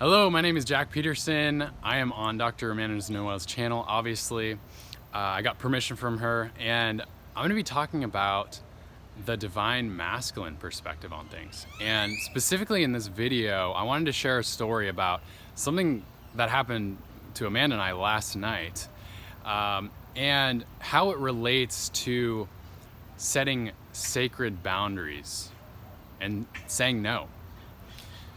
Hello, my name is Jack Peterson. I am on Dr. Amanda Noelle's channel, obviously. I got permission from her, and I'm going to be talking about the divine masculine perspective on things. And specifically in this video, I wanted to share a story about something that happened to Amanda and I last night, and how it relates to setting sacred boundaries and saying no.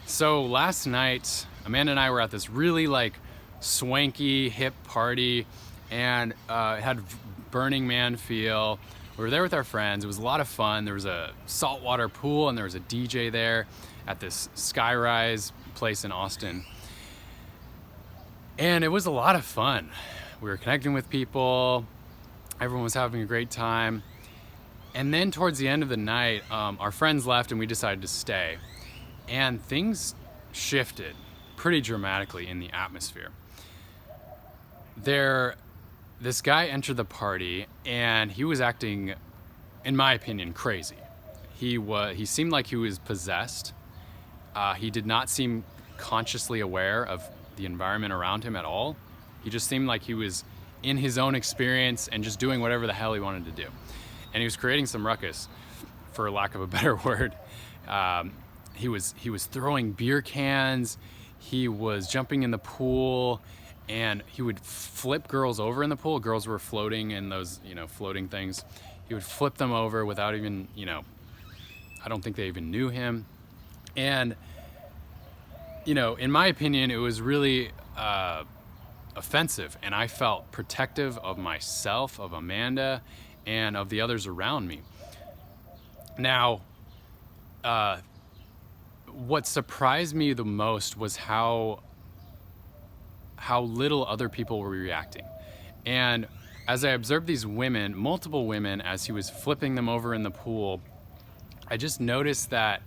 So last night, Amanda and I were at this really swanky hip party, and it had Burning Man feel. We were there with our friends. It was a lot of fun. There was a saltwater pool and there was a DJ there at this skyrise place in Austin. And it was a lot of fun. We were connecting with people. Everyone was having a great time. And then towards the end of the night, our friends left and we decided to stay. And things shifted pretty dramatically in the atmosphere. This guy entered the party and he was acting, in my opinion, crazy. He seemed like he was possessed. He did not seem consciously aware of the environment around him at all. He just seemed like he was in his own experience and just doing whatever the hell he wanted to do. And he was creating some ruckus, for lack of a better word. He was throwing beer cans, he was jumping in the pool, and he would flip girls over in the pool. Girls were floating in those, floating things. He would flip them over without even, I don't think they even knew him. And, in my opinion, it was really offensive, and I felt protective of myself, of Amanda, and of the others around me. Now, what surprised me the most was how little other people were reacting. And as I observed these women, multiple women, as he was flipping them over in the pool, I just noticed that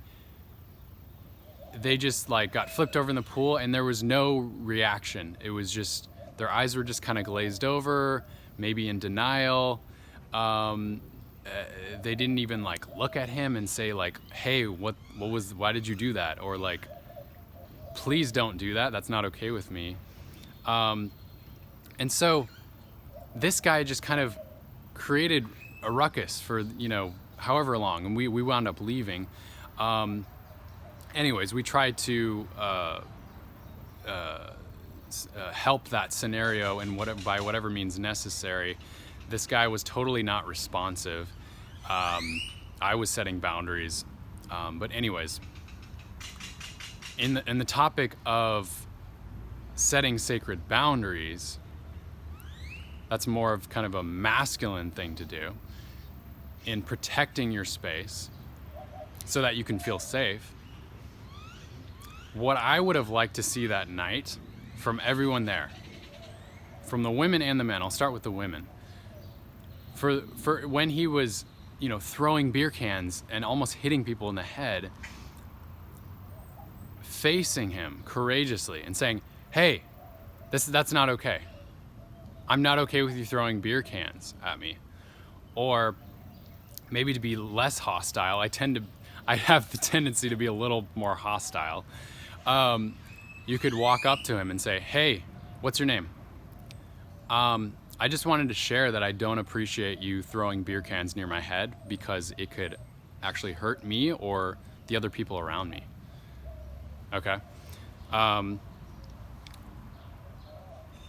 they just got flipped over in the pool and there was no reaction. It was just, their eyes were just kind of glazed over, maybe in denial. They didn't even look at him and say hey, why did you do that? Or please don't do that. That's not okay with me. And so this guy just kind of created a ruckus for, however long, and we wound up leaving. Anyways, we tried to help that scenario in by whatever means necessary. This guy was totally not responsive. I was setting boundaries. But anyways, in the topic of setting sacred boundaries, that's more of kind of a masculine thing to do in protecting your space so that you can feel safe. What I would have liked to see that night from everyone there, from the women and the men, I'll start with the women, for when he was, throwing beer cans and almost hitting people in the head, facing him courageously and saying, hey, that's not okay. I'm not okay with you throwing beer cans at me. Or maybe to be less hostile, I have the tendency to be a little more hostile. You could walk up to him and say, hey, what's your name? I just wanted to share that I don't appreciate you throwing beer cans near my head because it could actually hurt me or the other people around me. Okay?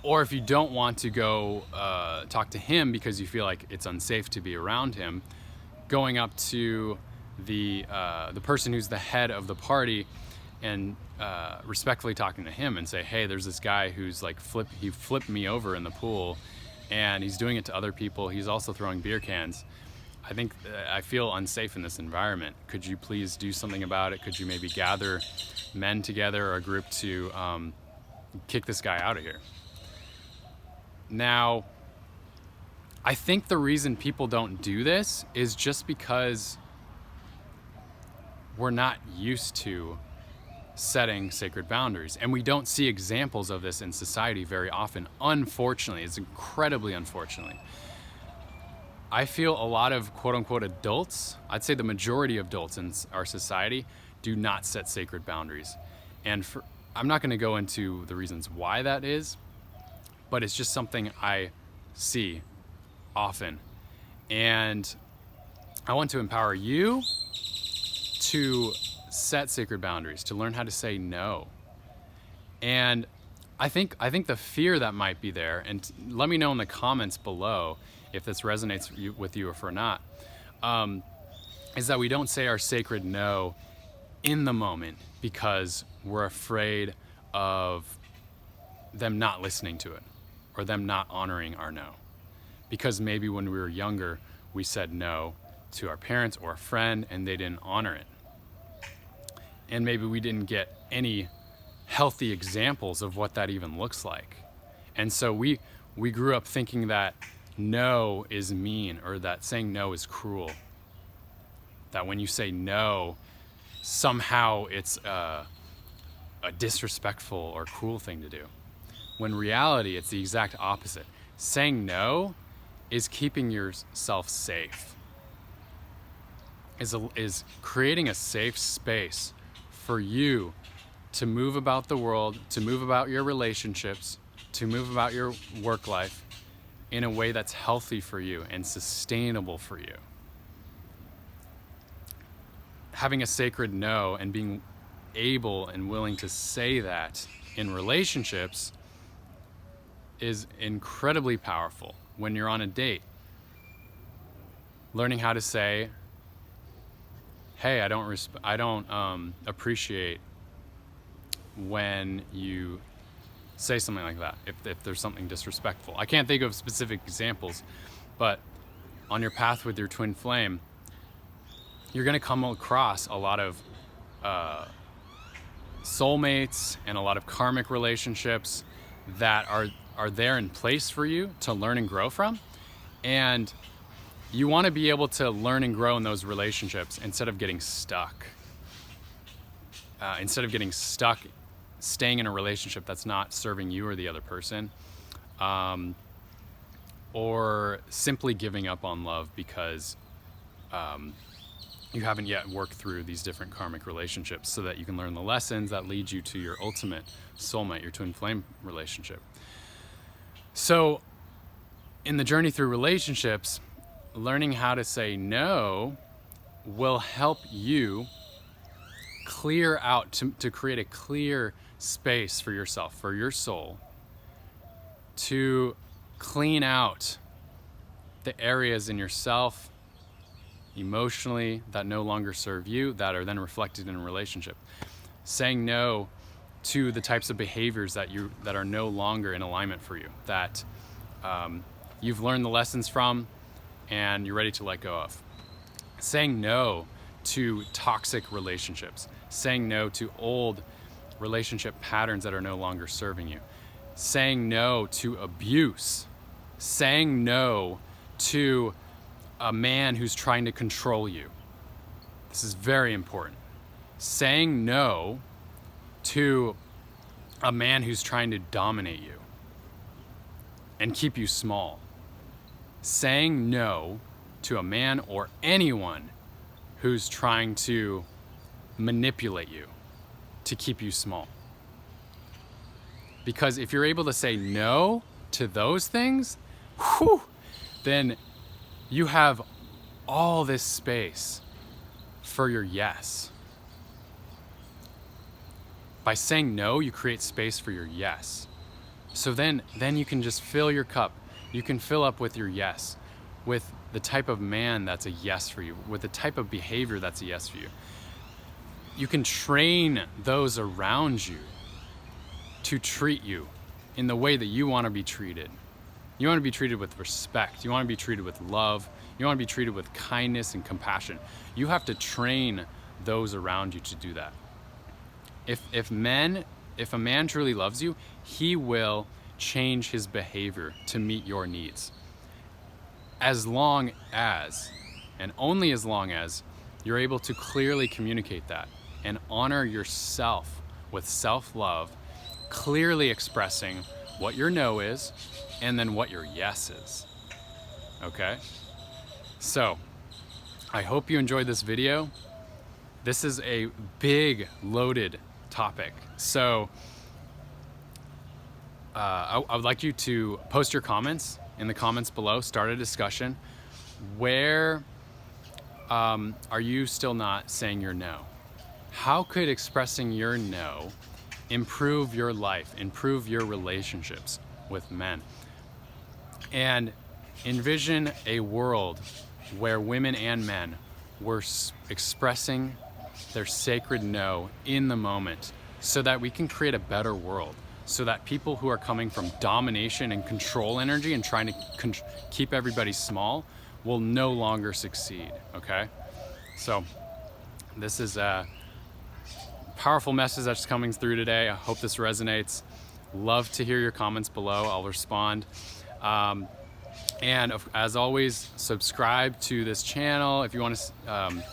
Or if you don't want to go talk to him because you feel like it's unsafe to be around him, going up to the person who's the head of the party and respectfully talking to him and say, hey, there's this guy who's he flipped me over in the pool and he's doing it to other people. He's also throwing beer cans. I feel unsafe in this environment. Could you please do something about it? Could you maybe gather men together or a group to kick this guy out of here? Now, I think the reason people don't do this is just because we're not used to setting sacred boundaries. And we don't see examples of this in society very often. Unfortunately, it's incredibly unfortunately. I feel a lot of quote unquote adults, I'd say the majority of adults in our society, do not set sacred boundaries. And I'm not going to go into the reasons why that is, but it's just something I see often. And I want to empower you to set sacred boundaries, to learn how to say no. And I think the fear that might be there, and let me know in the comments below if this resonates with you or if not, is that we don't say our sacred no in the moment because we're afraid of them not listening to it or them not honoring our no. Because maybe when we were younger, we said no to our parents or a friend and they didn't honor it. And maybe we didn't get any healthy examples of what that even looks like. And so we grew up thinking that no is mean, or that saying no is cruel. That when you say no, somehow it's a disrespectful or cruel thing to do. When in reality, it's the exact opposite. Saying no is keeping yourself safe. Is creating a safe space for you to move about the world, to move about your relationships, to move about your work life in a way that's healthy for you and sustainable for you. Having a sacred no and being able and willing to say that in relationships is incredibly powerful. When you're on a date, learning how to say, hey, I don't appreciate when you say something like that, if there's something disrespectful. I can't think of specific examples, but on your path with your twin flame, you're going to come across a lot of soulmates and a lot of karmic relationships that are there in place for you to learn and grow from. And you want to be able to learn and grow in those relationships instead of getting stuck. Staying in a relationship that's not serving you or the other person, or simply giving up on love because you haven't yet worked through these different karmic relationships so that you can learn the lessons that lead you to your ultimate soulmate, your twin flame relationship. So in the journey through relationships, learning how to say no will help you clear out, to create a clear space for yourself, for your soul, to clean out the areas in yourself emotionally that no longer serve you, that are then reflected in a relationship. Saying no to the types of behaviors that are no longer in alignment for you, that you've learned the lessons from and you're ready to let go of. Saying no to toxic relationships. Saying no to old relationship patterns that are no longer serving you. Saying no to abuse. Saying no to a man who's trying to control you. This is very important. Saying no to a man who's trying to dominate you and keep you small. Saying no to a man or anyone who's trying to manipulate you to keep you small. Because if you're able to say no to those things, then you have all this space for your yes. By saying no, you create space for your yes. So then you can just fill your cup. You can fill up with your yes, with the type of man that's a yes for you, with the type of behavior that's a yes for you. You can train those around you to treat you in the way that you want to be treated. You want to be treated with respect. You want to be treated with love. You want to be treated with kindness and compassion. You have to train those around you to do that. If a man truly loves you, he will change his behavior to meet your needs. As long as, and only as long as, you're able to clearly communicate that and honor yourself with self-love, clearly expressing what your no is and then what your yes is. Okay? So, I hope you enjoyed this video. This is a big, loaded topic. So I would like you to post your comments in the comments below, start a discussion. Where are you still not saying your no? How could expressing your no improve your life, improve your relationships with men? And envision a world where women and men were expressing their sacred no in the moment, so that we can create a better world, so that people who are coming from domination and control energy and trying to keep everybody small will no longer succeed, okay? So this is a powerful message that's coming through today. I hope this resonates. Love to hear your comments below. I'll respond. And as always, subscribe to this channel if you want to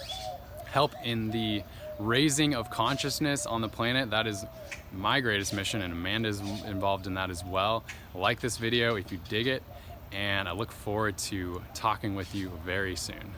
help in the raising of consciousness on the planet. That is my greatest mission, and Amanda's involved in that as well. Like this video if you dig it, and I look forward to talking with you very soon.